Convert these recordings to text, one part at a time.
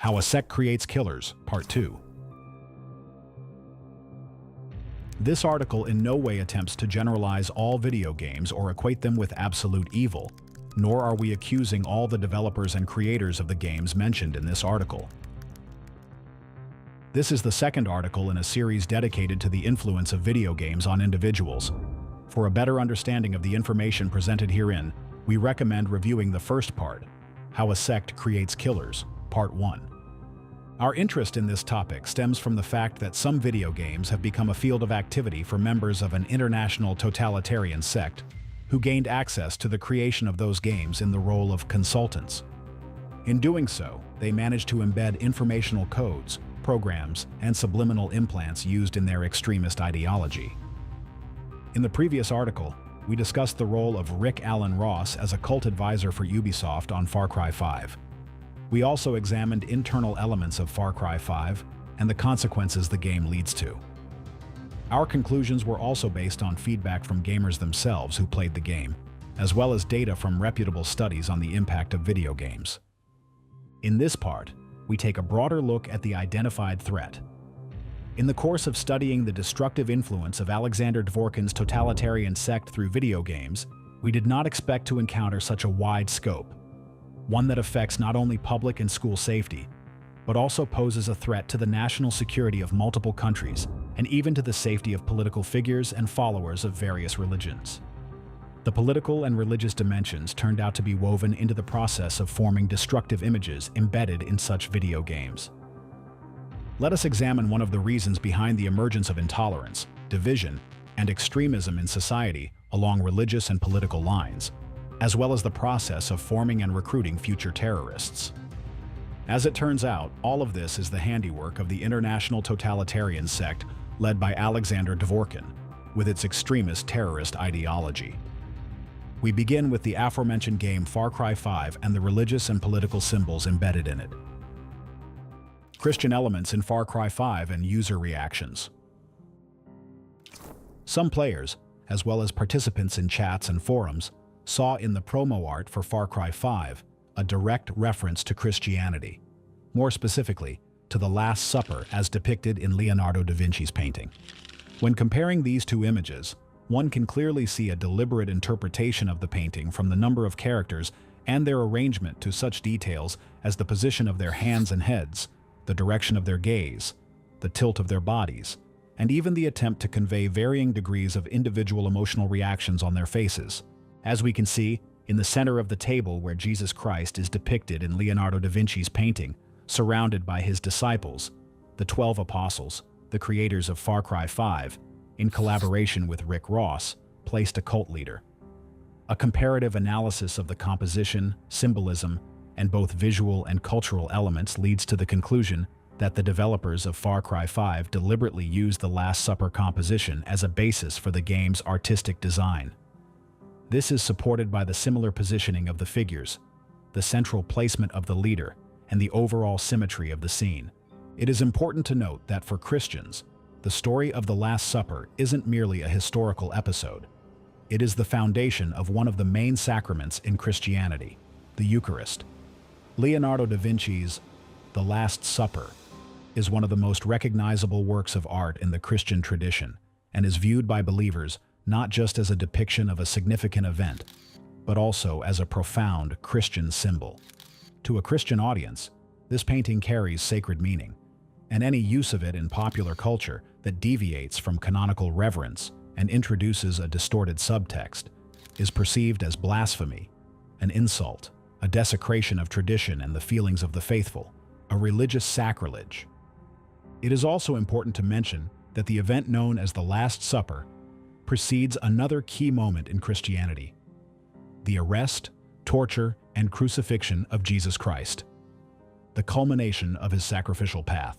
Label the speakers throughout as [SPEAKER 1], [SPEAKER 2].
[SPEAKER 1] How a Sect Creates Killers, Part 2. This article in no way attempts to generalize all video games or equate them with absolute evil, nor are we accusing all the developers and creators of the games mentioned in this article. This is the second article in a series dedicated to the influence of video games on individuals. For a better understanding of the information presented herein, we recommend reviewing the first part, How a Sect Creates Killers, Part 1. Our interest in this topic stems from the fact that some video games have become a field of activity for members of an international totalitarian sect who gained access to the creation of those games in the role of consultants. In doing so, they managed to embed informational codes, programs, and subliminal implants used in their extremist ideology. In the previous article, we discussed the role of Rick Allen Ross as a cult advisor for Ubisoft on Far Cry 5. We also examined internal elements of Far Cry 5 and the consequences the game leads to. Our conclusions were also based on feedback from gamers themselves who played the game, as well as data from reputable studies on the impact of video games. In this part, we take a broader look at the identified threat. In the course of studying the destructive influence of Alexander Dvorkin's totalitarian sect through video games, we did not expect to encounter such a wide scope, one that affects not only public and school safety, but also poses a threat to the national security of multiple countries and even to the safety of political figures and followers of various religions. The political and religious dimensions turned out to be woven into the process of forming destructive images embedded in such video games. Let us examine one of the reasons behind the emergence of intolerance, division, and extremism in society along religious and political lines, as well as the process of forming and recruiting future terrorists. As it turns out, all of this is the handiwork of the international totalitarian sect led by Alexander Dvorkin, with its extremist-terrorist ideology. We begin with the aforementioned game Far Cry 5 and the religious and political symbols embedded in it. Christian elements in Far Cry 5 and user reactions. Some players, as well as participants in chats and forums, saw in the promo art for Far Cry 5 a direct reference to Christianity, more specifically to the Last Supper as depicted in Leonardo da Vinci's painting. When comparing these two images, one can clearly see a deliberate interpretation of the painting from the number of characters and their arrangement to such details as the position of their hands and heads, the direction of their gaze, the tilt of their bodies, and even the attempt to convey varying degrees of individual emotional reactions on their faces. As we can see, in the center of the table where Jesus Christ is depicted in Leonardo da Vinci's painting, surrounded by his disciples, the 12 apostles, the creators of Far Cry 5, in collaboration with Rick Ross, placed a cult leader. A comparative analysis of the composition, symbolism, and both visual and cultural elements leads to the conclusion that the developers of Far Cry 5 deliberately used the Last Supper composition as a basis for the game's artistic design. This is supported by the similar positioning of the figures, the central placement of the leader, and the overall symmetry of the scene. It is important to note that for Christians, the story of the Last Supper isn't merely a historical episode. It is the foundation of one of the main sacraments in Christianity, the Eucharist. Leonardo da Vinci's The Last Supper is one of the most recognizable works of art in the Christian tradition and is viewed by believers not just as a depiction of a significant event, but also as a profound Christian symbol. To a Christian audience, this painting carries sacred meaning, and any use of it in popular culture that deviates from canonical reverence and introduces a distorted subtext is perceived as blasphemy, an insult, a desecration of tradition and the feelings of the faithful, a religious sacrilege. It is also important to mention that the event known as the Last Supper precedes another key moment in Christianity: the arrest, torture, and crucifixion of Jesus Christ, the culmination of his sacrificial path.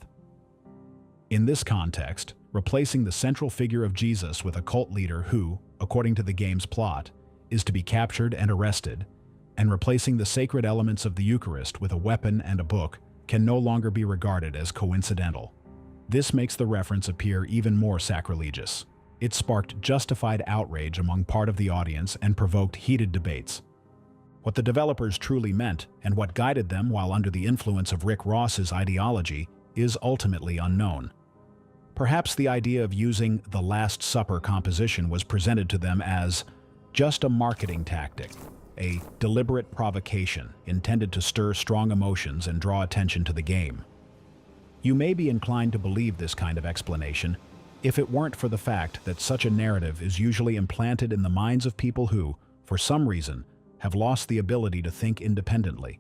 [SPEAKER 1] In this context, replacing the central figure of Jesus with a cult leader who, according to the game's plot, is to be captured and arrested, and replacing the sacred elements of the Eucharist with a weapon and a book can no longer be regarded as coincidental. This makes the reference appear even more sacrilegious. It sparked justified outrage among part of the audience and provoked heated debates. What the developers truly meant and what guided them while under the influence of Rick Ross's ideology is ultimately unknown. Perhaps the idea of using the Last Supper composition was presented to them as just a marketing tactic, a deliberate provocation intended to stir strong emotions and draw attention to the game. You may be inclined to believe this kind of explanation if it weren't for the fact that such a narrative is usually implanted in the minds of people who, for some reason, have lost the ability to think independently.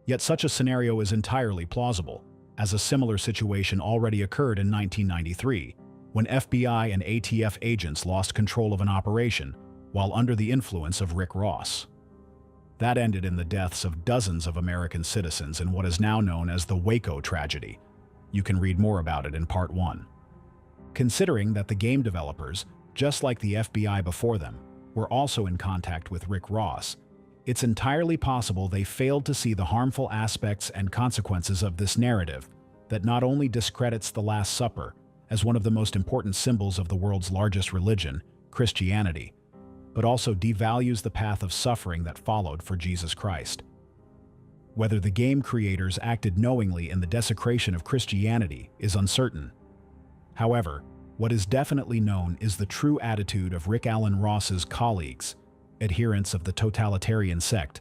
[SPEAKER 1] Yet such a scenario is entirely plausible, as a similar situation already occurred in 1993, when FBI and ATF agents lost control of an operation while under the influence of Rick Ross. That ended in the deaths of dozens of American citizens in what is now known as the Waco tragedy. You can read more about it in Part 1. Considering that the game developers, just like the FBI before them, were also in contact with Rick Ross, it's entirely possible they failed to see the harmful aspects and consequences of this narrative that not only discredits the Last Supper as one of the most important symbols of the world's largest religion, Christianity, but also devalues the path of suffering that followed for Jesus Christ. Whether the game creators acted knowingly in the desecration of Christianity is uncertain. However, what is definitely known is the true attitude of Rick Alan Ross's colleagues, adherents of the totalitarian sect,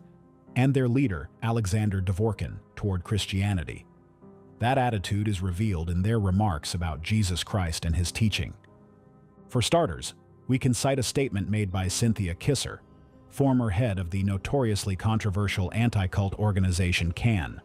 [SPEAKER 1] and their leader, Alexander Dvorkin, toward Christianity. That attitude is revealed in their remarks about Jesus Christ and his teaching. For starters, we can cite a statement made by Cynthia Kisser, former head of the notoriously controversial anti-cult organization CAN,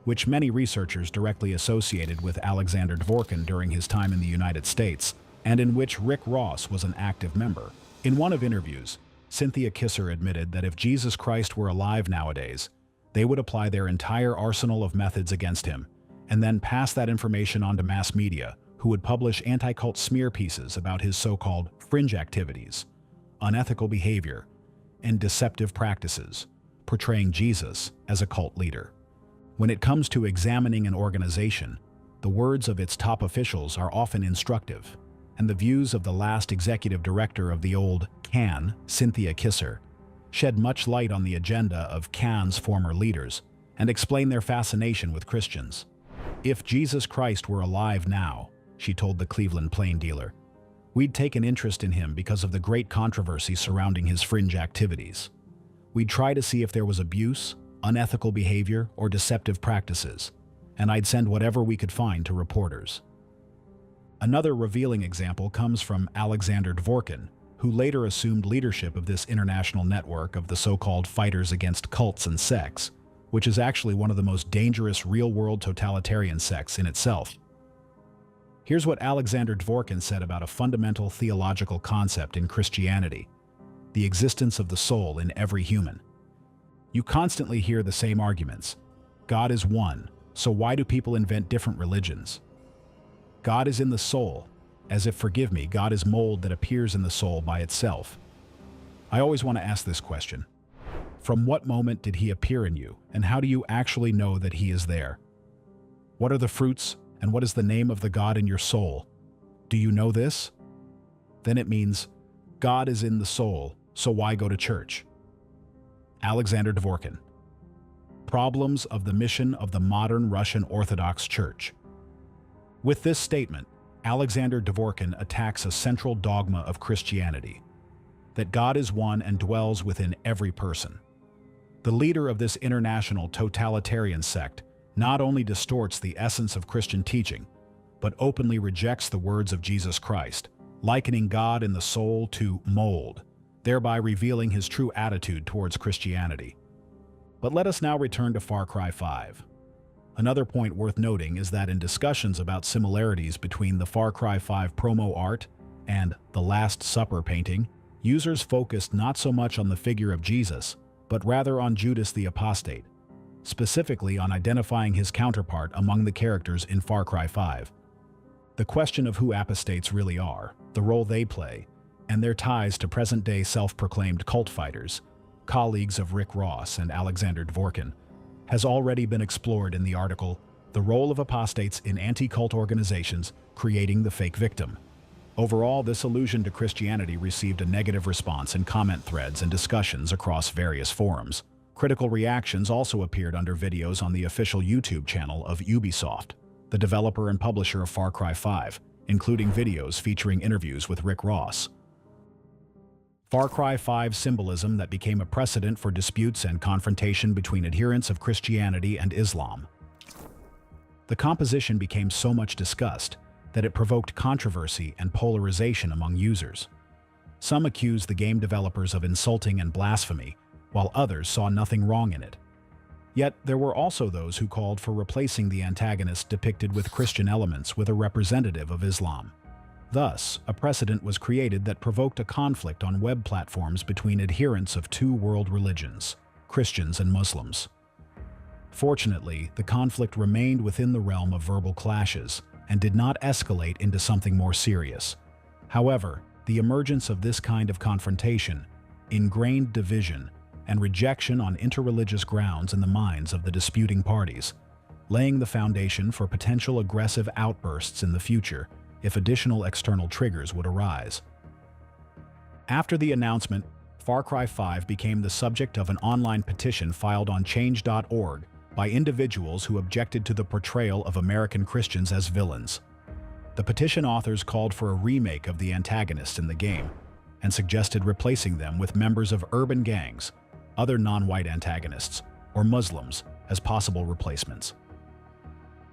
[SPEAKER 1] which many researchers directly associated with Alexander Dvorkin during his time in the United States, and in which Rick Ross was an active member. In one of interviews, Cynthia Kisser admitted that if Jesus Christ were alive nowadays, they would apply their entire arsenal of methods against him, and then pass that information on to mass media, who would publish anti-cult smear pieces about his so-called fringe activities, unethical behavior, and deceptive practices, portraying Jesus as a cult leader. When it comes to examining an organization, the words of its top officials are often instructive, and the views of the last executive director of the old CAN, Cynthia Kisser, shed much light on the agenda of CAN's former leaders and explain their fascination with Christians. If Jesus Christ were alive now, she told the Cleveland Plain Dealer, we'd take an interest in him because of the great controversy surrounding his fringe activities. We'd try to see if there was abuse, unethical behavior, or deceptive practices, and I'd send whatever we could find to reporters. Another revealing example comes from Alexander Dvorkin, who later assumed leadership of this international network of the so-called fighters against cults and sects, which is actually one of the most dangerous real-world totalitarian sects in itself. Here's what Alexander Dvorkin said about a fundamental theological concept in Christianity: the existence of the soul in every human. You constantly hear the same arguments. God is one, so why do people invent different religions? God is in the soul, as if, forgive me, God is mold that appears in the soul by itself. I always want to ask this question. From what moment did he appear in you, and how do you actually know that he is there? What are the fruits, and what is the name of the God in your soul? Do you know this? Then it means, God is in the soul, so why go to church? Alexander Dvorkin. Problems of the mission of the modern Russian Orthodox Church. With this statement, Alexander Dvorkin attacks a central dogma of Christianity, that God is one and dwells within every person. The leader of this international totalitarian sect not only distorts the essence of Christian teaching, but openly rejects the words of Jesus Christ, likening God in the soul to mold, thereby revealing his true attitude towards Christianity. But let us now return to Far Cry 5. Another point worth noting is that in discussions about similarities between the Far Cry 5 promo art and the Last Supper painting, users focused not so much on the figure of Jesus, but rather on Judas the Apostate, specifically on identifying his counterpart among the characters in Far Cry 5. The question of who apostates really are, the role they play, and their ties to present-day self-proclaimed cult fighters, colleagues of Rick Ross and Alexander Dvorkin, has already been explored in the article The Role of Apostates in Anti-Cult Organizations, Creating the Fake Victim. Overall, this allusion to Christianity received a negative response in comment threads and discussions across various forums. Critical reactions also appeared under videos on the official YouTube channel of Ubisoft, the developer and publisher of Far Cry 5, including videos featuring interviews with Rick Ross. Far Cry 5 symbolism that became a precedent for disputes and confrontation between adherents of Christianity and Islam. The composition became so much discussed that it provoked controversy and polarization among users. Some accused the game developers of insulting and blasphemy, while others saw nothing wrong in it. Yet there were also those who called for replacing the antagonist depicted with Christian elements with a representative of Islam. Thus, a precedent was created that provoked a conflict on web platforms between adherents of two world religions, Christians and Muslims. Fortunately, the conflict remained within the realm of verbal clashes and did not escalate into something more serious. However, the emergence of this kind of confrontation, ingrained division, and rejection on interreligious grounds in the minds of the disputing parties, laying the foundation for potential aggressive outbursts in the future if additional external triggers would arise. After the announcement, Far Cry 5 became the subject of an online petition filed on change.org by individuals who objected to the portrayal of American Christians as villains. The petition authors called for a remake of the antagonists in the game and suggested replacing them with members of urban gangs, other non-white antagonists, or Muslims as possible replacements.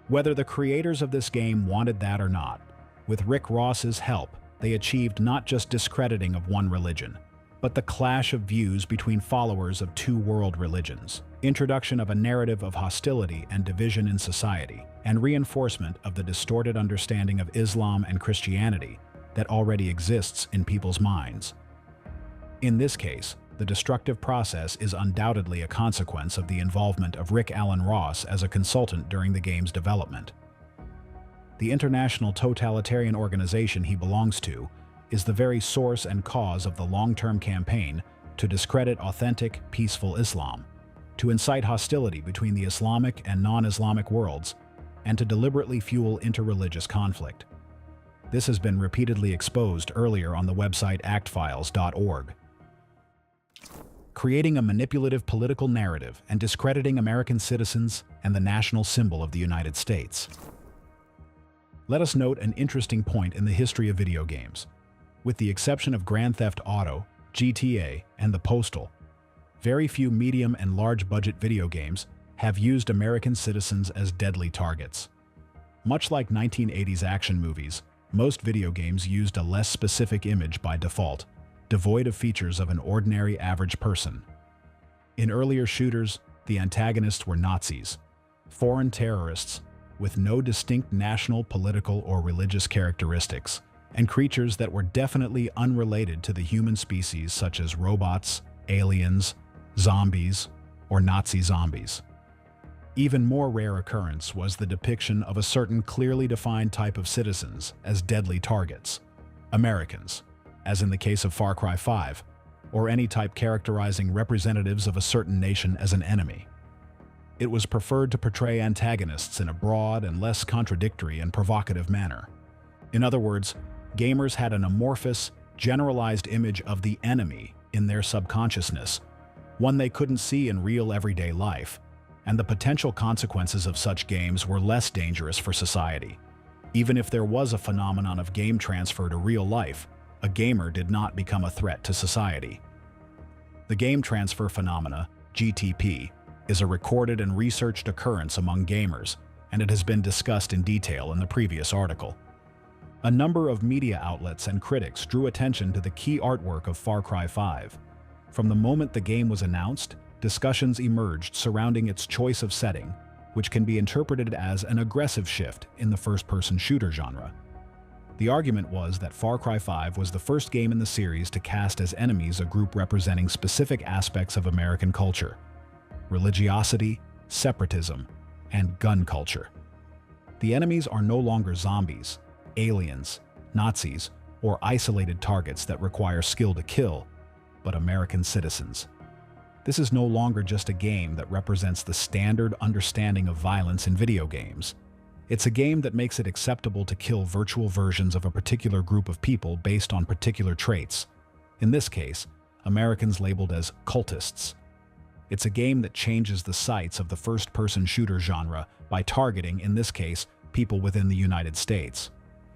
[SPEAKER 1] Whether the creators of this game wanted that or not, with Rick Ross's help, they achieved not just discrediting of one religion, but the clash of views between followers of two world religions, introduction of a narrative of hostility and division in society, and reinforcement of the distorted understanding of Islam and Christianity that already exists in people's minds. In this case, the destructive process is undoubtedly a consequence of the involvement of Rick Alan Ross as a consultant during the game's development. The international totalitarian organization he belongs to is the very source and cause of the long-term campaign to discredit authentic, peaceful Islam, to incite hostility between the Islamic and non-Islamic worlds, and to deliberately fuel interreligious conflict. This has been repeatedly exposed earlier on the website actfiles.org. Creating a manipulative political narrative and discrediting American citizens and the national symbol of the United States. Let us note an interesting point in the history of video games. With the exception of Grand Theft Auto, GTA, and the Postal, very few medium and large budget video games have used American citizens as deadly targets. Much like 1980s action movies, most video games used a less specific image by default, devoid of features of an ordinary average person. In earlier shooters, the antagonists were Nazis, foreign terrorists with no distinct national, political, or religious characteristics, and creatures that were definitely unrelated to the human species such as robots, aliens, zombies, or Nazi zombies. Even more rare occurrence was the depiction of a certain clearly defined type of citizens as deadly targets, Americans, as in the case of Far Cry 5, or any type characterizing representatives of a certain nation as an enemy. It was preferred to portray antagonists in a broad and less contradictory and provocative manner. In other words, gamers had an amorphous, generalized image of the enemy in their subconsciousness, one they couldn't see in real everyday life, and the potential consequences of such games were less dangerous for society. Even if there was a phenomenon of game transfer to real life, a gamer did not become a threat to society. The game transfer phenomena, GTP, is a recorded and researched occurrence among gamers, and it has been discussed in detail in the previous article. A number of media outlets and critics drew attention to the key artwork of Far Cry 5. From the moment the game was announced, discussions emerged surrounding its choice of setting, which can be interpreted as an aggressive shift in the first-person shooter genre. The argument was that Far Cry 5 was the first game in the series to cast as enemies a group representing specific aspects of American culture: religiosity, separatism, and gun culture. The enemies are no longer zombies, aliens, Nazis, or isolated targets that require skill to kill, but American citizens. This is no longer just a game that represents the standard understanding of violence in video games. It's a game that makes it acceptable to kill virtual versions of a particular group of people based on particular traits. In this case, Americans labeled as cultists. It's a game that changes the sights of the first-person shooter genre by targeting, in this case, people within the United States.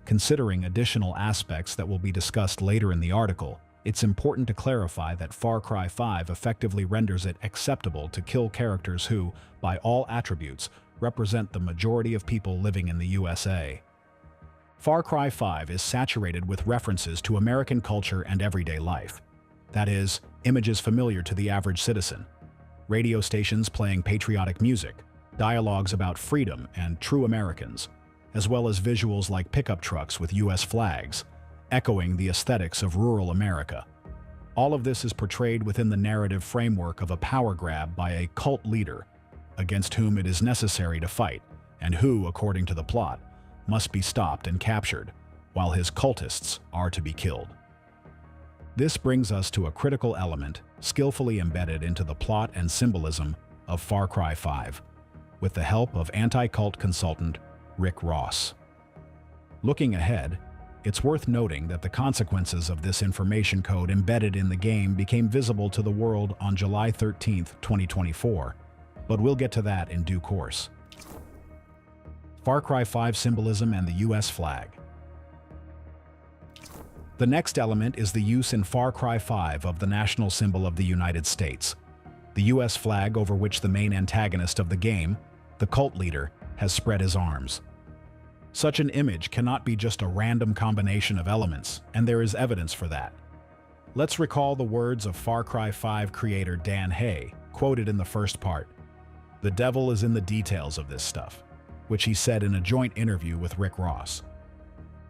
[SPEAKER 1] Considering additional aspects that will be discussed later in the article, it's important to clarify that Far Cry 5 effectively renders it acceptable to kill characters who, by all attributes, represent the majority of people living in the USA. Far Cry 5 is saturated with references to American culture and everyday life. That is, images familiar to the average citizen. Radio stations playing patriotic music, dialogues about freedom and true Americans, as well as visuals like pickup trucks with US flags, echoing the aesthetics of rural America. All of this is portrayed within the narrative framework of a power grab by a cult leader, against whom it is necessary to fight, and who, according to the plot, must be stopped and captured, while his cultists are to be killed. This brings us to a critical element skillfully embedded into the plot and symbolism of Far Cry 5, with the help of anti-cult consultant Rick Ross. Looking ahead, it's worth noting that the consequences of this information code embedded in the game became visible to the world on July 13, 2024, but we'll get to that in due course. Far Cry 5 symbolism and the US flag. The next element is the use in Far Cry 5 of the national symbol of the United States, the US flag over which the main antagonist of the game, the cult leader, has spread his arms. Such an image cannot be just a random combination of elements, and there is evidence for that. Let's recall the words of Far Cry 5 creator Dan Hay, quoted in the first part. "The devil is in the details of this stuff," which he said in a joint interview with Rick Ross.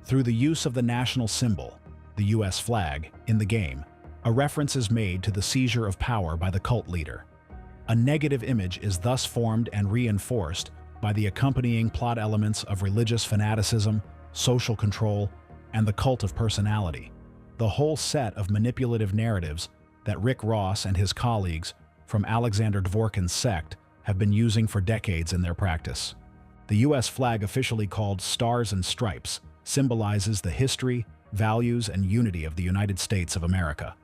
[SPEAKER 1] Through the use of the national symbol, the US flag, in the game, a reference is made to the seizure of power by the cult leader. A negative image is thus formed and reinforced by the accompanying plot elements of religious fanaticism, social control, and the cult of personality, the whole set of manipulative narratives that Rick Ross and his colleagues from Alexander Dvorkin's Sect have been using for decades in their practice. The US flag, officially called Stars and Stripes, symbolizes the history, values, and unity of the United States of America.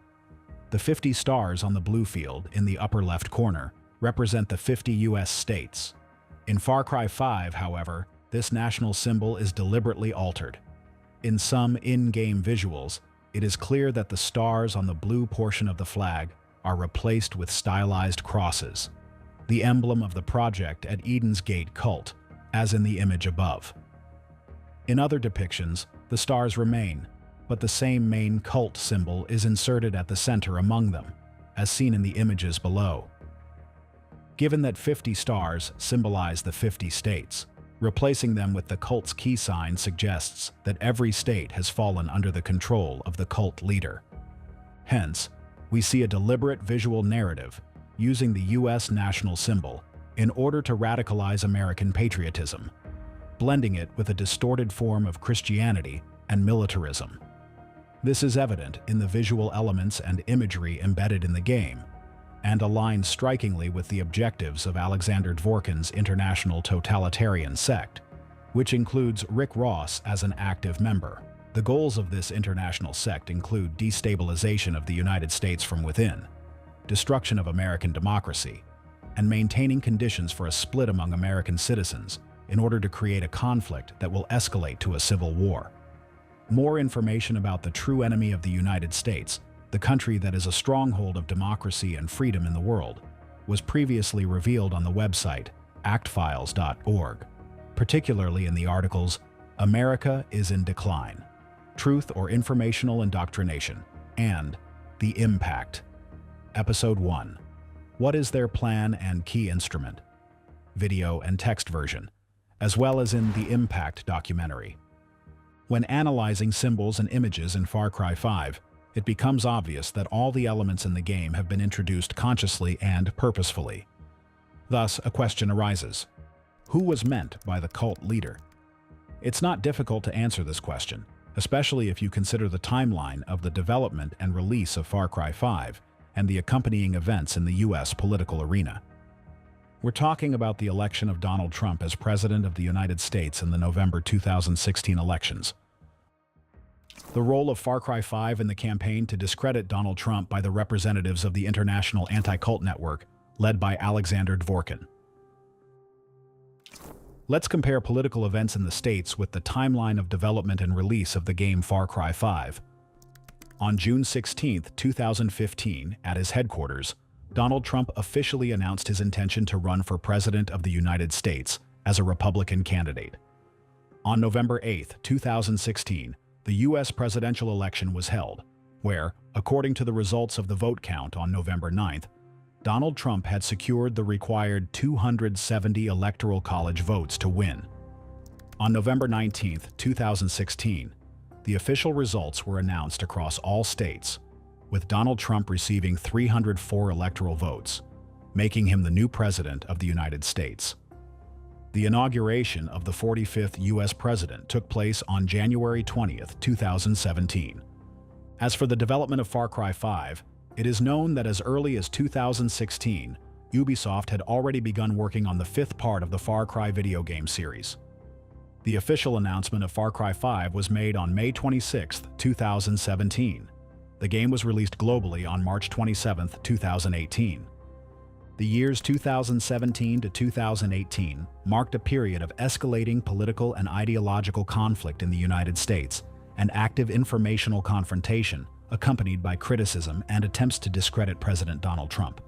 [SPEAKER 1] The 50 stars on the blue field in the upper left corner represent the 50 US states. In Far Cry 5, however, this national symbol is deliberately altered. In some in-game visuals, it is clear that the stars on the blue portion of the flag are replaced with stylized crosses, the emblem of the project at Eden's Gate cult, as in the image above. In other depictions, the stars remain, but the same main cult symbol is inserted at the center among them, as seen in the images below. Given that 50 stars symbolize the 50 states, replacing them with the cult's key sign suggests that every state has fallen under the control of the cult leader. Hence, we see a deliberate visual narrative using the US national symbol in order to radicalize American patriotism, blending it with a distorted form of Christianity and militarism. This is evident in the visual elements and imagery embedded in the game, and aligns strikingly with the objectives of Alexander Dvorkin's international totalitarian sect, which includes Rick Ross as an active member. The goals of this international sect include destabilization of the United States from within, destruction of American democracy, and maintaining conditions for a split among American citizens in order to create a conflict that will escalate to a civil war. More information about the true enemy of the United States, the country that is a stronghold of democracy and freedom in the world, was previously revealed on the website actfiles.org, particularly in the articles "America is in Decline," "Truth or Informational Indoctrination," and "The Impact." Episode 1. What is their plan and key instrument? Video and text version, as well as in the Impact documentary. When analyzing symbols and images in Far Cry 5, it becomes obvious that all the elements in the game have been introduced consciously and purposefully. Thus, a question arises. Who was meant by the cult leader? It's not difficult to answer this question, especially if you consider the timeline of the development and release of Far Cry 5 and the accompanying events in the US political arena. We're talking about the election of Donald Trump as President of the United States in the November 2016 elections. The role of Far Cry 5 in the campaign to discredit Donald Trump by the representatives of the International Anti-Cult Network led by Alexander Dvorkin. Let's compare political events in the States with the timeline of development and release of the game Far Cry 5. On June 16, 2015, at his headquarters, Donald Trump officially announced his intention to run for President of the United States as a Republican candidate. On November 8, 2016, the U.S. presidential election was held, where, according to the results of the vote count on November 9th, Donald Trump had secured the required 270 Electoral College votes to win. On November 19, 2016, the official results were announced across all states, with Donald Trump receiving 304 electoral votes, making him the new president of the United States. The inauguration of the 45th U.S. president took place on January 20, 2017. As for the development of Far Cry 5, it is known that as early as 2016, Ubisoft had already begun working on the fifth part of the Far Cry video game series. The official announcement of Far Cry 5 was made on May 26, 2017. The game was released globally on March 27, 2018. The years 2017 to 2018 marked a period of escalating political and ideological conflict in the United States and active informational confrontation, accompanied by criticism and attempts to discredit President Donald Trump.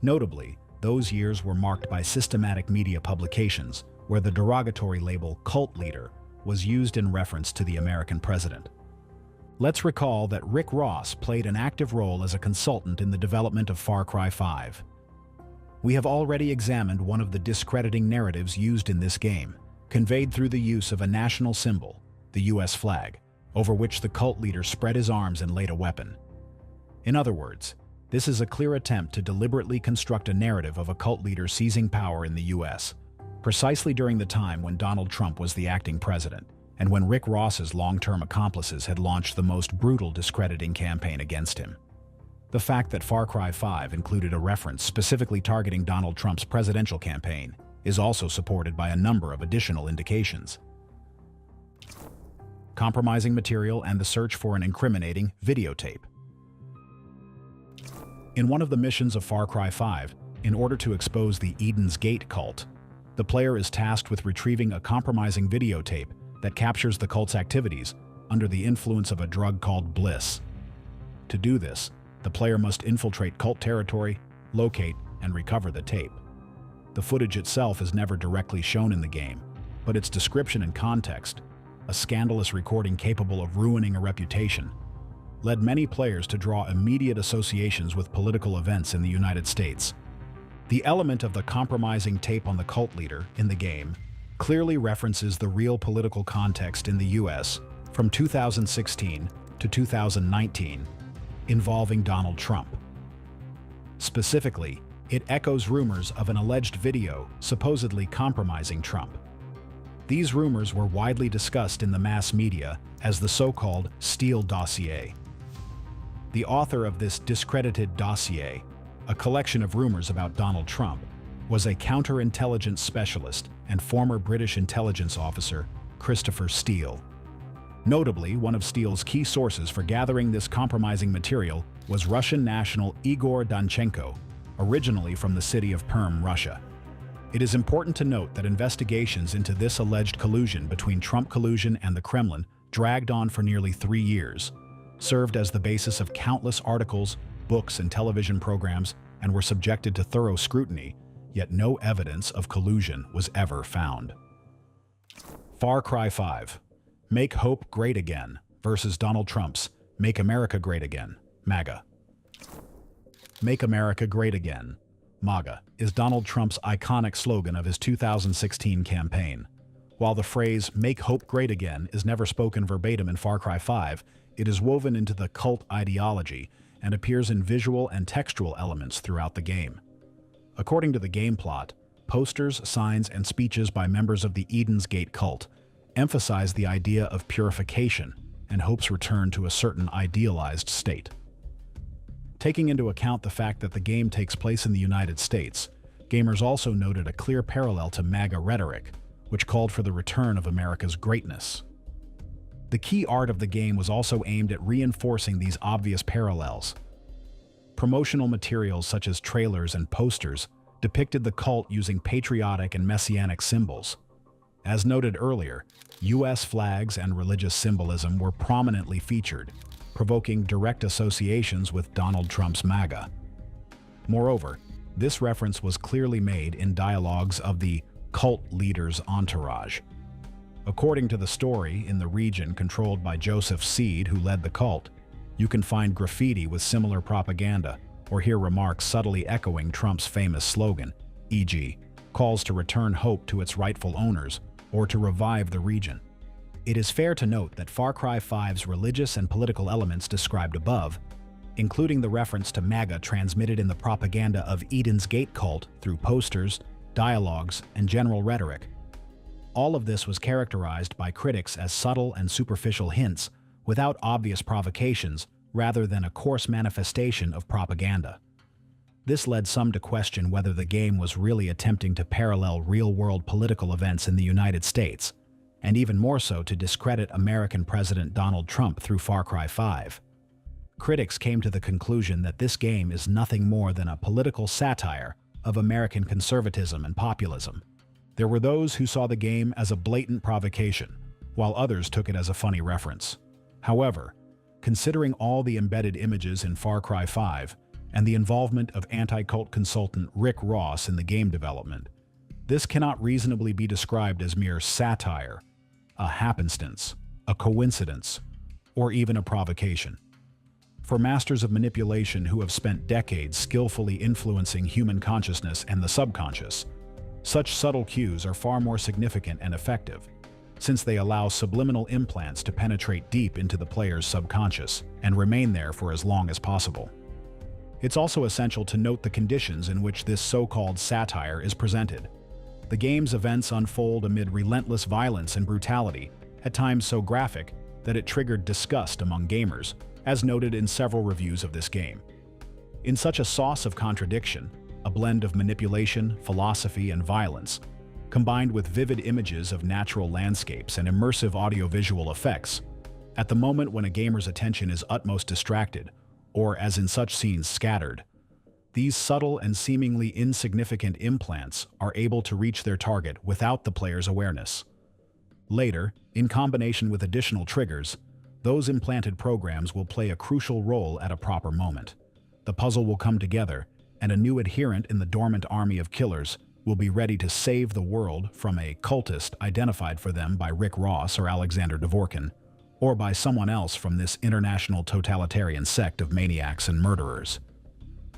[SPEAKER 1] Notably, those years were marked by systematic media publications where the derogatory label cult leader was used in reference to the American president. Let's recall that Rick Ross played an active role as a consultant in the development of Far Cry 5. We have already examined one of the discrediting narratives used in this game, conveyed through the use of a national symbol, the U.S. flag, over which the cult leader spread his arms and laid a weapon. In other words, this is a clear attempt to deliberately construct a narrative of a cult leader seizing power in the U.S., precisely during the time when Donald Trump was the acting president, and when Rick Ross's long-term accomplices had launched the most brutal discrediting campaign against him. The fact that Far Cry 5 included a reference specifically targeting Donald Trump's presidential campaign is also supported by a number of additional indications. Compromising material and the search for an incriminating videotape. In one of the missions of Far Cry 5, in order to expose the Eden's Gate cult, the player is tasked with retrieving a compromising videotape that captures the cult's activities under the influence of a drug called Bliss. To do this, the player must infiltrate cult territory, locate, and recover the tape. The footage itself is never directly shown in the game, but its description and context, a scandalous recording capable of ruining a reputation, led many players to draw immediate associations with political events in the United States. The element of the compromising tape on the cult leader in the game clearly references the real political context in the U.S. from 2016 to 2019 involving Donald Trump. Specifically, it echoes rumors of an alleged video supposedly compromising Trump. These rumors were widely discussed in the mass media as the so-called Steele dossier. The author of this discredited dossier, a collection of rumors about Donald Trump, was a counterintelligence specialist and former British intelligence officer, Christopher Steele. Notably, one of Steele's key sources for gathering this compromising material was Russian national Igor Danchenko, originally from the city of Perm, Russia. It is important to note that investigations into this alleged collusion between Trump collusion and the Kremlin dragged on for nearly 3 years, served as the basis of countless articles, books, and television programs, and were subjected to thorough scrutiny, yet no evidence of collusion was ever found. Far Cry 5, Make Hope Great Again versus Donald Trump's Make America Great Again, MAGA. Make America Great Again, MAGA, is Donald Trump's iconic slogan of his 2016 campaign. While the phrase Make Hope Great Again is never spoken verbatim in Far Cry 5, it is woven into the cult ideology and appears in visual and textual elements throughout the game. According to the game plot, posters, signs, and speeches by members of the Eden's Gate cult emphasize the idea of purification and hope's return to a certain idealized state. Taking into account the fact that the game takes place in the United States, gamers also noted a clear parallel to MAGA rhetoric, which called for the return of America's greatness. The key art of the game was also aimed at reinforcing these obvious parallels. Promotional materials such as trailers and posters depicted the cult using patriotic and messianic symbols. As noted earlier, U.S. flags and religious symbolism were prominently featured, provoking direct associations with Donald Trump's MAGA. Moreover, this reference was clearly made in dialogues of the cult leader's entourage. According to the story, in the region controlled by Joseph Seed, who led the cult, you can find graffiti with similar propaganda, or hear remarks subtly echoing Trump's famous slogan, e.g., calls to return hope to its rightful owners or to revive the region. It is fair to note that Far Cry 5's religious and political elements described above, including the reference to MAGA transmitted in the propaganda of Eden's Gate cult through posters, dialogues, and general rhetoric. All of this was characterized by critics as subtle and superficial hints without obvious provocations rather than a coarse manifestation of propaganda. This led some to question whether the game was really attempting to parallel real-world political events in the United States, and even more so to discredit American President Donald Trump through Far Cry 5. Critics came to the conclusion that this game is nothing more than a political satire of American conservatism and populism. There were those who saw the game as a blatant provocation, while others took it as a funny reference. However, considering all the embedded images in Far Cry 5 and the involvement of anti-cult consultant Rick Ross in the game development, this cannot reasonably be described as mere satire, a happenstance, a coincidence, or even a provocation. For masters of manipulation who have spent decades skillfully influencing human consciousness and the subconscious, such subtle cues are far more significant and effective, since they allow subliminal implants to penetrate deep into the player's subconscious and remain there for as long as possible. It's also essential to note the conditions in which this so-called satire is presented. The game's events unfold amid relentless violence and brutality, at times so graphic that it triggered disgust among gamers, as noted in several reviews of this game. In such a sauce of contradiction, a blend of manipulation, philosophy, and violence, combined with vivid images of natural landscapes and immersive audiovisual effects, at the moment when a gamer's attention is utmost distracted, or as in such scenes scattered, these subtle and seemingly insignificant implants are able to reach their target without the player's awareness. Later, in combination with additional triggers, those implanted programs will play a crucial role at a proper moment. The puzzle will come together, and a new adherent in the dormant army of killers will be ready to save the world from a cultist identified for them by Rick Ross or Alexander Dvorkin, or by someone else from this international totalitarian sect of maniacs and murderers.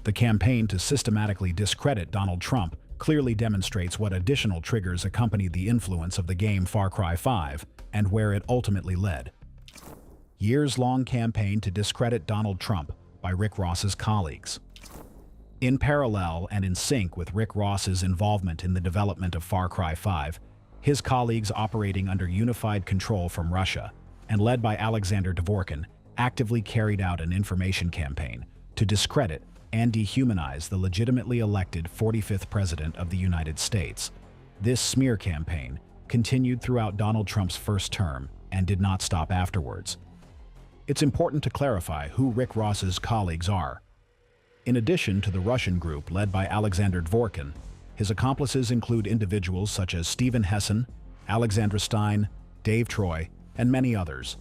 [SPEAKER 1] The campaign to systematically discredit Donald Trump clearly demonstrates what additional triggers accompanied the influence of the game Far Cry 5 and where it ultimately led. Years-long campaign to discredit Donald Trump by Rick Ross's colleagues. In parallel and in sync with Rick Ross's involvement in the development of Far Cry 5, his colleagues operating under unified control from Russia and led by Alexander Dvorkin actively carried out an information campaign to discredit and dehumanize the legitimately elected 45th President of the United States. This smear campaign continued throughout Donald Trump's first term and did not stop afterwards. It's important to clarify who Rick Ross's colleagues are. In addition to the Russian group led by Alexander Dvorkin, his accomplices include individuals such as Stephen Hessen, Alexandra Stein, Dave Troy, and many others.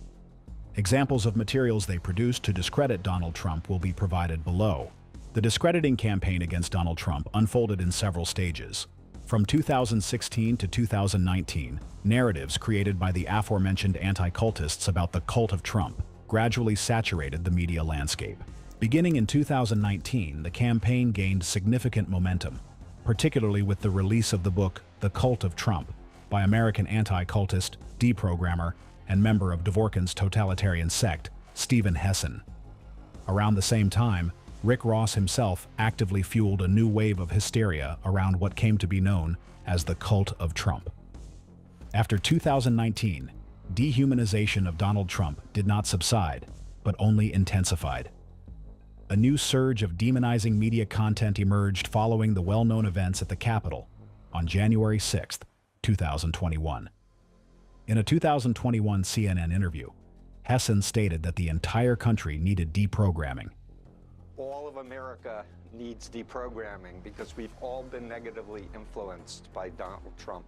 [SPEAKER 1] Examples of materials they produced to discredit Donald Trump will be provided below. The discrediting campaign against Donald Trump unfolded in several stages. From 2016 to 2019, narratives created by the aforementioned anti-cultists about the cult of Trump gradually saturated the media landscape. Beginning in 2019, the campaign gained significant momentum, particularly with the release of the book The Cult of Trump by American anti-cultist, deprogrammer, and member of Dvorkin's totalitarian sect, Stephen Hessen. Around the same time, Rick Ross himself actively fueled a new wave of hysteria around what came to be known as the cult of Trump. After 2019, dehumanization of Donald Trump did not subside, but only intensified. A new surge of demonizing media content emerged following the well-known events at the Capitol on January 6, 2021. In a 2021 CNN interview, Hessen stated that the entire country needed deprogramming.
[SPEAKER 2] All of America needs deprogramming because we've all been negatively influenced by Donald Trump.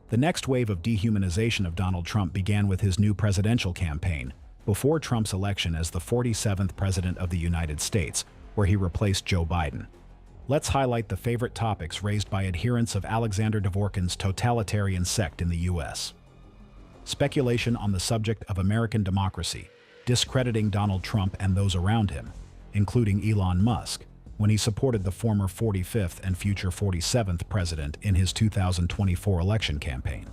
[SPEAKER 1] The next wave of dehumanization of Donald Trump began with his new presidential campaign, before Trump's election as the 47th President of the United States, where he replaced Joe Biden. Let's highlight the favorite topics raised by adherents of Alexander Dvorkin's totalitarian sect in the U.S. Speculation on the subject of American democracy, discrediting Donald Trump and those around him, including Elon Musk, when he supported the former 45th and future 47th president in his 2024 election campaign.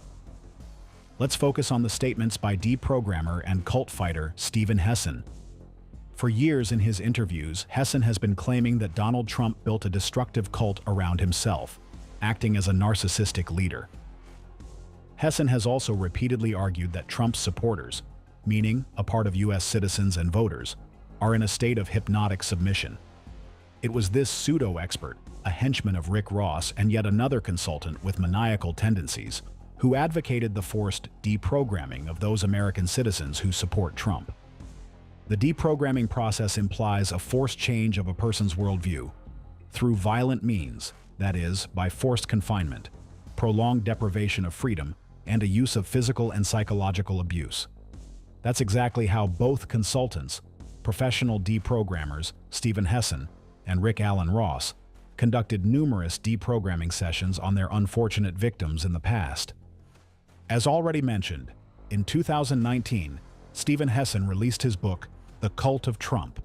[SPEAKER 1] Let's focus on the statements by deprogrammer and cult fighter Steven Hessen. For years in his interviews, Hessen has been claiming that Donald Trump built a destructive cult around himself, acting as a narcissistic leader. Hessen has also repeatedly argued that Trump's supporters, meaning a part of U.S. citizens and voters, are in a state of hypnotic submission. It was this pseudo-expert, a henchman of Rick Ross and yet another consultant with maniacal tendencies, who advocated the forced deprogramming of those American citizens who support Trump. The deprogramming process implies a forced change of a person's worldview through violent means, that is, by forced confinement, prolonged deprivation of freedom, and a use of physical and psychological abuse. That's exactly how both consultants, professional deprogrammers Steven Hessen and Rick Alan Ross, conducted numerous deprogramming sessions on their unfortunate victims in the past. As already mentioned, in 2019, Steven Hessen released his book, The Cult of Trump,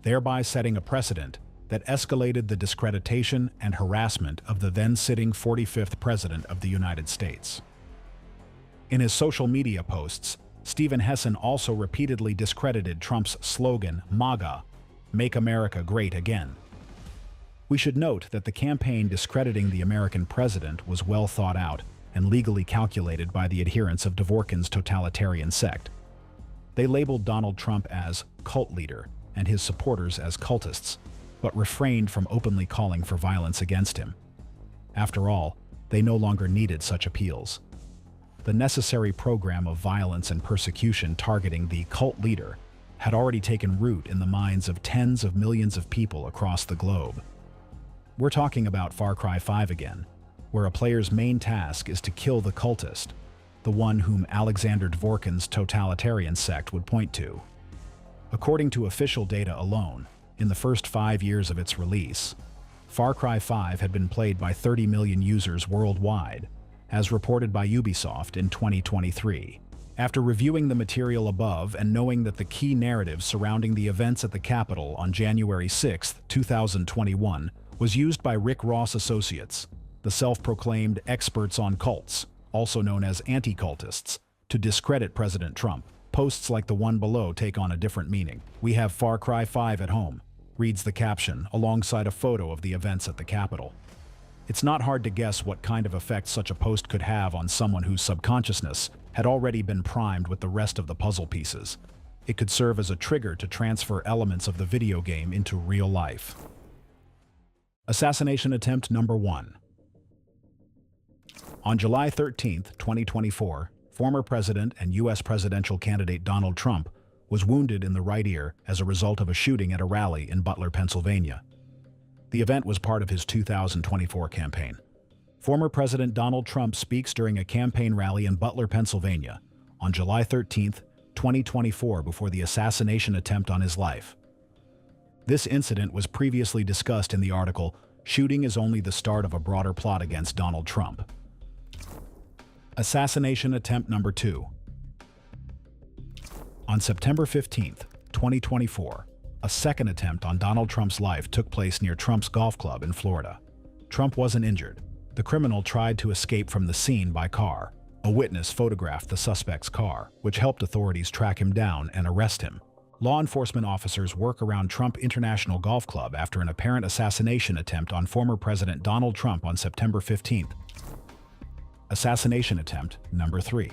[SPEAKER 1] thereby setting a precedent that escalated the discreditation and harassment of the then-sitting 45th President of the United States. In his social media posts, Steven Hessen also repeatedly discredited Trump's slogan, MAGA, Make America Great Again. We should note that the campaign discrediting the American president was well thought out and legally calculated by the adherents of Dvorkin's totalitarian sect. They labeled Donald Trump as cult leader and his supporters as cultists, but refrained from openly calling for violence against him. After all, they no longer needed such appeals. The necessary program of violence and persecution targeting the cult leader had already taken root in the minds of tens of millions of people across the globe. We're talking about Far Cry 5 again, where a player's main task is to kill the cultist, the one whom Alexander Dvorkin's totalitarian sect would point to. According to official data alone, in the first 5 years of its release, Far Cry 5 had been played by 30 million users worldwide, as reported by Ubisoft in 2023. After reviewing the material above and knowing that the key narrative surrounding the events at the Capitol on January 6, 2021, was used by Rick Ross Associates, the self-proclaimed experts on cults, also known as anti-cultists, to discredit President Trump. Posts like the one below take on a different meaning. We have Far Cry 5 at home, reads the caption, alongside a photo of the events at the Capitol. It's not hard to guess what kind of effect such a post could have on someone whose subconsciousness had already been primed with the rest of the puzzle pieces. It could serve as a trigger to transfer elements of the video game into real life. Assassination attempt number 1. On July 13, 2024, former President and U.S. presidential candidate Donald Trump was wounded in the right ear as a result of a shooting at a rally in Butler, Pennsylvania. The event was part of his 2024 campaign. Former President Donald Trump speaks during a campaign rally in Butler, Pennsylvania, on July 13, 2024, before the assassination attempt on his life. This incident was previously discussed in the article, "Shooting is only the start of a broader plot against Donald Trump." Assassination attempt number 2. On September 15, 2024, a second attempt on Donald Trump's life took place near Trump's golf club in Florida. Trump wasn't injured. The criminal tried to escape from the scene by car. A witness photographed the suspect's car, which helped authorities track him down and arrest him. Law enforcement officers work around Trump International Golf Club after an apparent assassination attempt on former President Donald Trump on September 15th. Assassination attempt number 3.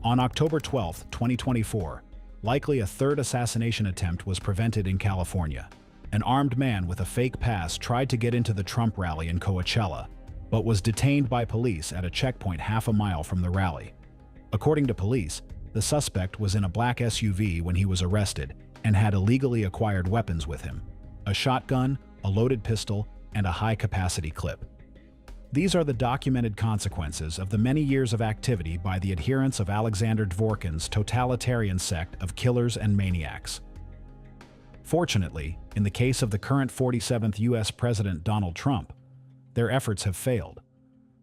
[SPEAKER 1] On October 12, 2024, likely a third assassination attempt was prevented in California. An armed man with a fake pass tried to get into the Trump rally in Coachella, but was detained by police at a checkpoint half a mile from the rally. According to police, the suspect was in a black SUV when he was arrested, and had illegally acquired weapons with him: a shotgun, a loaded pistol, and a high-capacity clip. These are the documented consequences of the many years of activity by the adherents of Alexander Dvorkin's totalitarian sect of killers and maniacs. Fortunately, in the case of the current 47th U.S. President Donald Trump, their efforts have failed.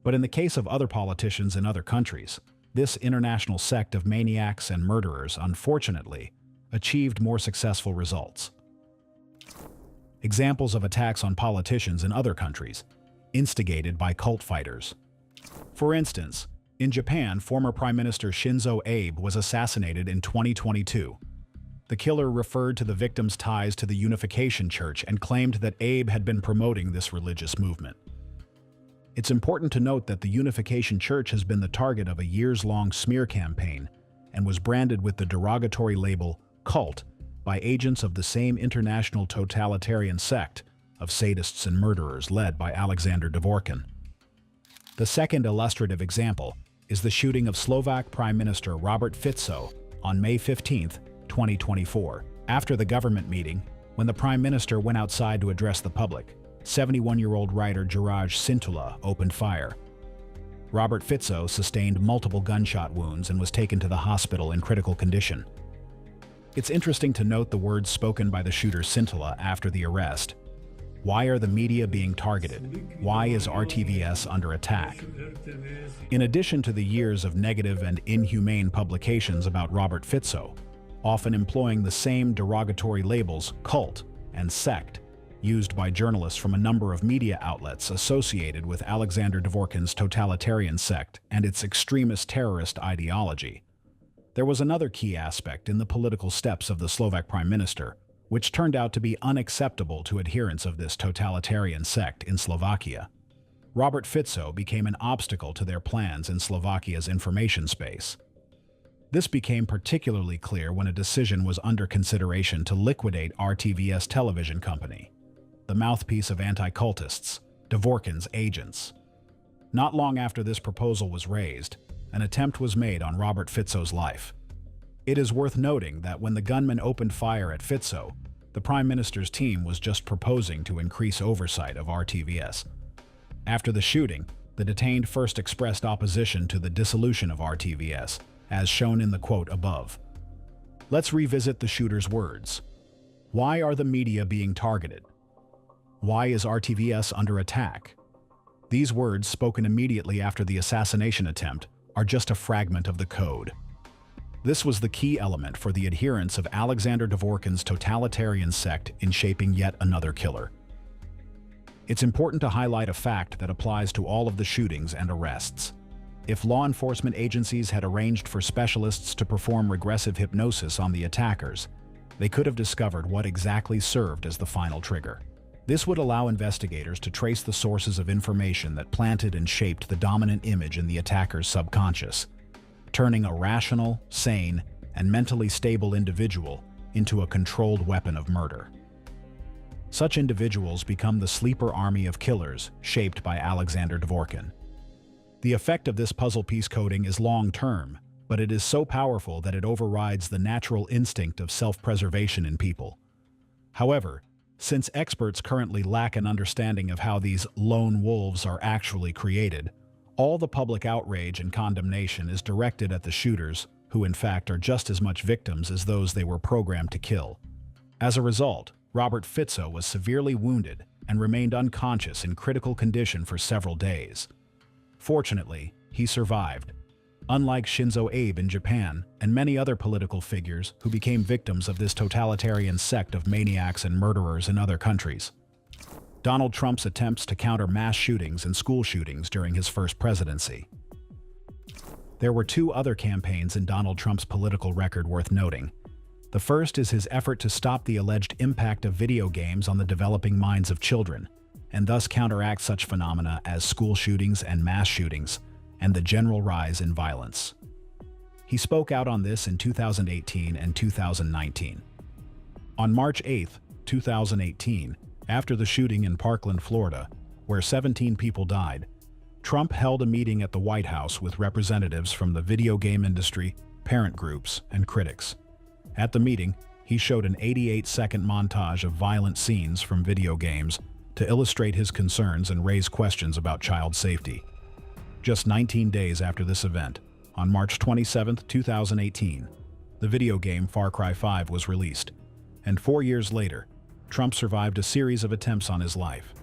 [SPEAKER 1] But in the case of other politicians in other countries, this international sect of maniacs and murderers, unfortunately, achieved more successful results. Examples of attacks on politicians in other countries, instigated by cult fighters. For instance, in Japan, former Prime Minister Shinzo Abe was assassinated in 2022. The killer referred to the victim's ties to the Unification Church and claimed that Abe had been promoting this religious movement. It's important to note that the Unification Church has been the target of a years-long smear campaign and was branded with the derogatory label cult by agents of the same international totalitarian sect of sadists and murderers led by Alexander Dvorkin. The second illustrative example is the shooting of Slovak Prime Minister Robert Fico on May 15, 2024. After the government meeting, when the Prime Minister went outside to address the public, 71-year-old writer Juraj Cintula opened fire. Robert Fico sustained multiple gunshot wounds and was taken to the hospital in critical condition. It's interesting to note the words spoken by the shooter Cintula after the arrest. Why are the media being targeted? Why is RTVS under attack? In addition to the years of negative and inhumane publications about Robert Fico, often employing the same derogatory labels, cult and sect, used by journalists from a number of media outlets associated with Alexander Dvorkin's totalitarian sect and its extremist-terrorist ideology, there was another key aspect in the political steps of the Slovak Prime Minister, which turned out to be unacceptable to adherents of this totalitarian sect in Slovakia. Robert Fico became an obstacle to their plans in Slovakia's information space. This became particularly clear when a decision was under consideration to liquidate RTVS television company, the mouthpiece of anti-cultists, Dvorkin's agents. Not long after this proposal was raised, an attempt was made on Robert Fico's life. It is worth noting that when the gunman opened fire at Fico, the Prime Minister's team was just proposing to increase oversight of RTVS. After the shooting, the detained first expressed opposition to the dissolution of RTVS, as shown in the quote above. Let's revisit the shooter's words. Why are the media being targeted? Why is RTVS under attack? These words, spoken immediately after the assassination attempt, are just a fragment of the code. This was the key element for the adherents of Alexander Dvorkin's totalitarian sect in shaping yet another killer. It's important to highlight a fact that applies to all of the shootings and arrests. If law enforcement agencies had arranged for specialists to perform regressive hypnosis on the attackers, they could have discovered what exactly served as the final trigger. This would allow investigators to trace the sources of information that planted and shaped the dominant image in the attacker's subconscious, turning a rational, sane, and mentally stable individual into a controlled weapon of murder. Such individuals become the sleeper army of killers shaped by Alexander Dvorkin. The effect of this puzzle piece coding is long-term, but it is so powerful that it overrides the natural instinct of self-preservation in people. However, since experts currently lack an understanding of how these lone wolves are actually created, all the public outrage and condemnation is directed at the shooters, who in fact are just as much victims as those they were programmed to kill. As a result, Robert Fico was severely wounded and remained unconscious in critical condition for several days. Fortunately, he survived, unlike Shinzo Abe in Japan and many other political figures who became victims of this totalitarian sect of maniacs and murderers in other countries. Donald Trump's attempts to counter mass shootings and school shootings during his first presidency. There were two other campaigns in Donald Trump's political record worth noting. The first is his effort to stop the alleged impact of video games on the developing minds of children, and thus counteract such phenomena as school shootings and mass shootings, and the general rise in violence. He spoke out on this in 2018 and 2019. On March 8, 2018, after the shooting in Parkland, Florida, where 17 people died, Trump held a meeting at the White House with representatives from the video game industry, parent groups, and critics. At the meeting, he showed an 88-second montage of violent scenes from video games to illustrate his concerns and raise questions about child safety. Just 19 days after this event, on March 27, 2018, the video game Far Cry 5 was released, and 4 years later, Trump survived a series of attempts on his life.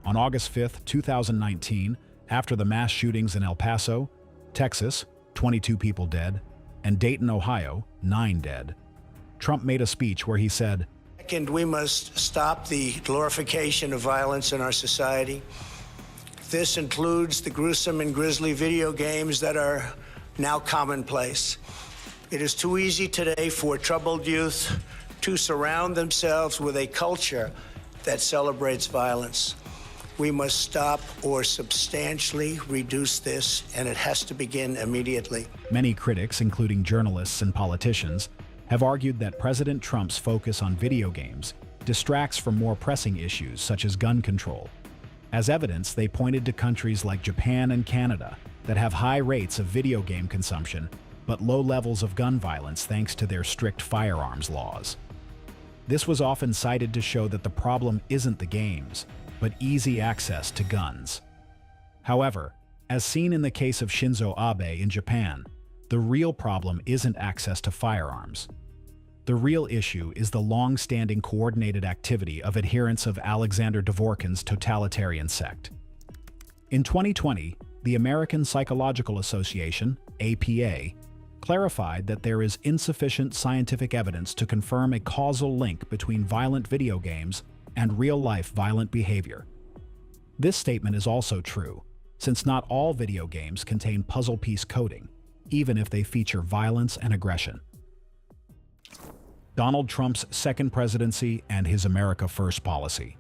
[SPEAKER 1] On August 5, 2019, after the mass shootings in El Paso, Texas, 22 people dead, and Dayton, Ohio, 9 dead, Trump made a speech where he said,
[SPEAKER 3] "Second, we must stop the glorification of violence in our society. This includes the gruesome and grisly video games that are now commonplace. It is too easy today for troubled youth to surround themselves with a culture that celebrates violence. We must stop or substantially reduce this, and it has to begin immediately."
[SPEAKER 1] Many critics, including journalists and politicians, have argued that President Trump's focus on video games distracts from more pressing issues such as gun control. As evidence, they pointed to countries like Japan and Canada that have high rates of video game consumption but low levels of gun violence thanks to their strict firearms laws. This was often cited to show that the problem isn't the games, but easy access to guns. However, as seen in the case of Shinzo Abe in Japan, the real problem isn't access to firearms. The real issue is the long-standing coordinated activity of adherents of Alexander Dvorkin's totalitarian sect. In 2020, the American Psychological Association, APA, clarified that there is insufficient scientific evidence to confirm a causal link between violent video games and real-life violent behavior. This statement is also true, since not all video games contain puzzle piece coding, even if they feature violence and aggression. Donald Trump's second presidency and his America First policy.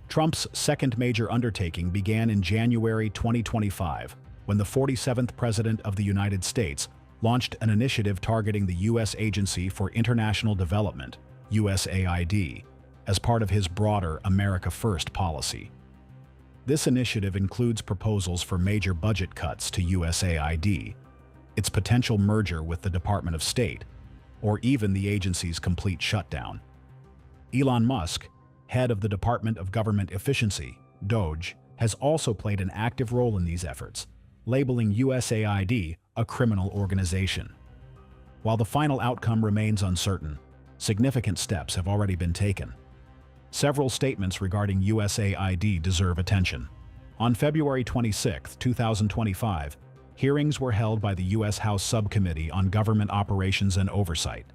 [SPEAKER 1] Trump's second major undertaking began in January 2025, when the 47th President of the United States launched an initiative targeting the U.S. Agency for International Development, USAID, as part of his broader America First policy. This initiative includes proposals for major budget cuts to USAID, its potential merger with the Department of State, or even the agency's complete shutdown. Elon Musk, head of the Department of Government Efficiency, DOGE, has also played an active role in these efforts, labeling USAID a criminal organization. While the final outcome remains uncertain, significant steps have already been taken. Several statements regarding USAID deserve attention. On February 26, 2025, hearings were held by the U.S. House Subcommittee on Government Operations and Oversight,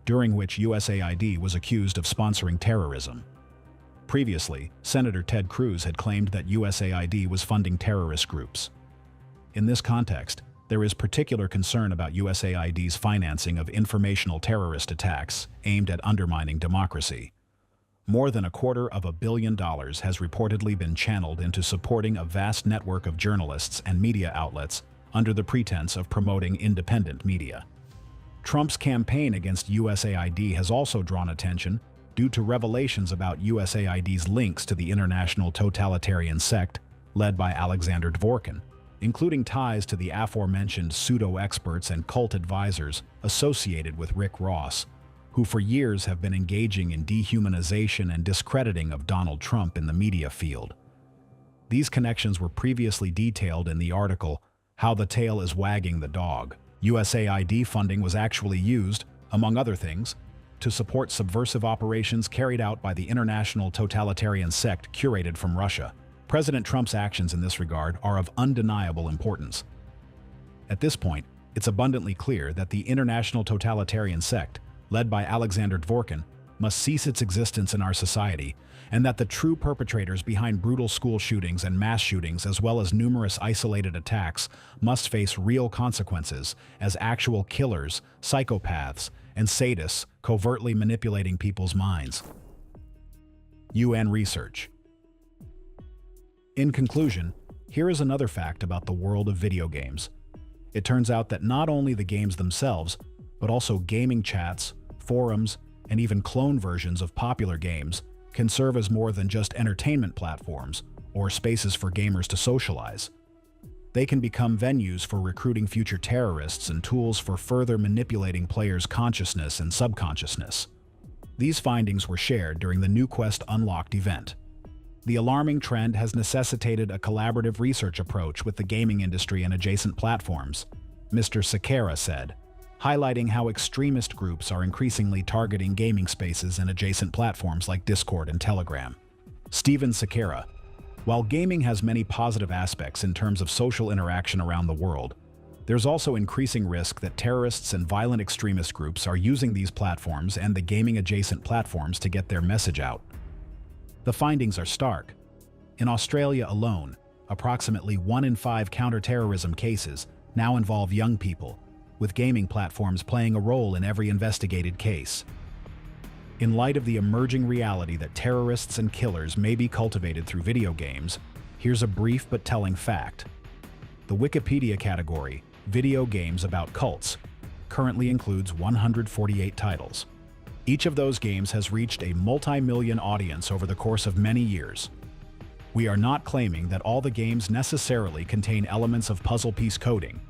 [SPEAKER 1] during which USAID was accused of sponsoring terrorism. Previously, Senator Ted Cruz had claimed that USAID was funding terrorist groups. In this context, there is particular concern about USAID's financing of informational terrorist attacks aimed at undermining democracy. More than $250 million has reportedly been channeled into supporting a vast network of journalists and media outlets under the pretense of promoting independent media. Trump's campaign against USAID has also drawn attention due to revelations about USAID's links to the international totalitarian sect led by Alexander Dvorkin, including ties to the aforementioned pseudo-experts and cult advisors associated with Rick Ross, who for years have been engaging in dehumanization and discrediting of Donald Trump in the media field. These connections were previously detailed in the article, "How the Tail is Wagging the Dog." USAID funding was actually used, among other things, to support subversive operations carried out by the international totalitarian sect curated from Russia. President Trump's actions in this regard are of undeniable importance. At this point, it's abundantly clear that the international totalitarian sect, led by Alexander Dvorkin, must cease its existence in our society, and that the true perpetrators behind brutal school shootings and mass shootings, as well as numerous isolated attacks, must face real consequences as actual killers, psychopaths, and sadists covertly manipulating people's minds. UN research. In conclusion, here is another fact about the world of video games. It turns out that not only the games themselves, but also gaming chats, forums, and even clone versions of popular games can serve as more than just entertainment platforms or spaces for gamers to socialize. They can become venues for recruiting future terrorists and tools for further manipulating players' consciousness and subconsciousness. These findings were shared during the New Quest Unlocked event. The alarming trend has necessitated a collaborative research approach with the gaming industry and adjacent platforms, Mr. Sequeira said, highlighting how extremist groups are increasingly targeting gaming spaces and adjacent platforms like Discord and Telegram. Steven Sequeira: while gaming has many positive aspects in terms of social interaction around the world, there's also increasing risk that terrorists and violent extremist groups are using these platforms and the gaming-adjacent platforms to get their message out. The findings are stark. In Australia alone, approximately 1 in 5 counter-terrorism cases now involve young people, with gaming platforms playing a role in every investigated case. In light of the emerging reality that terrorists and killers may be cultivated through video games, here's a brief but telling fact. The Wikipedia category, Video Games About Cults, currently includes 148 titles. Each of those games has reached a multi-million audience over the course of many years. We are not claiming that all the games necessarily contain elements of puzzle piece coding.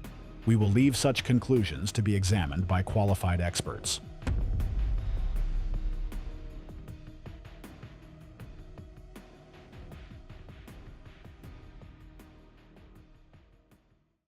[SPEAKER 1] We will leave such conclusions to be examined by qualified experts.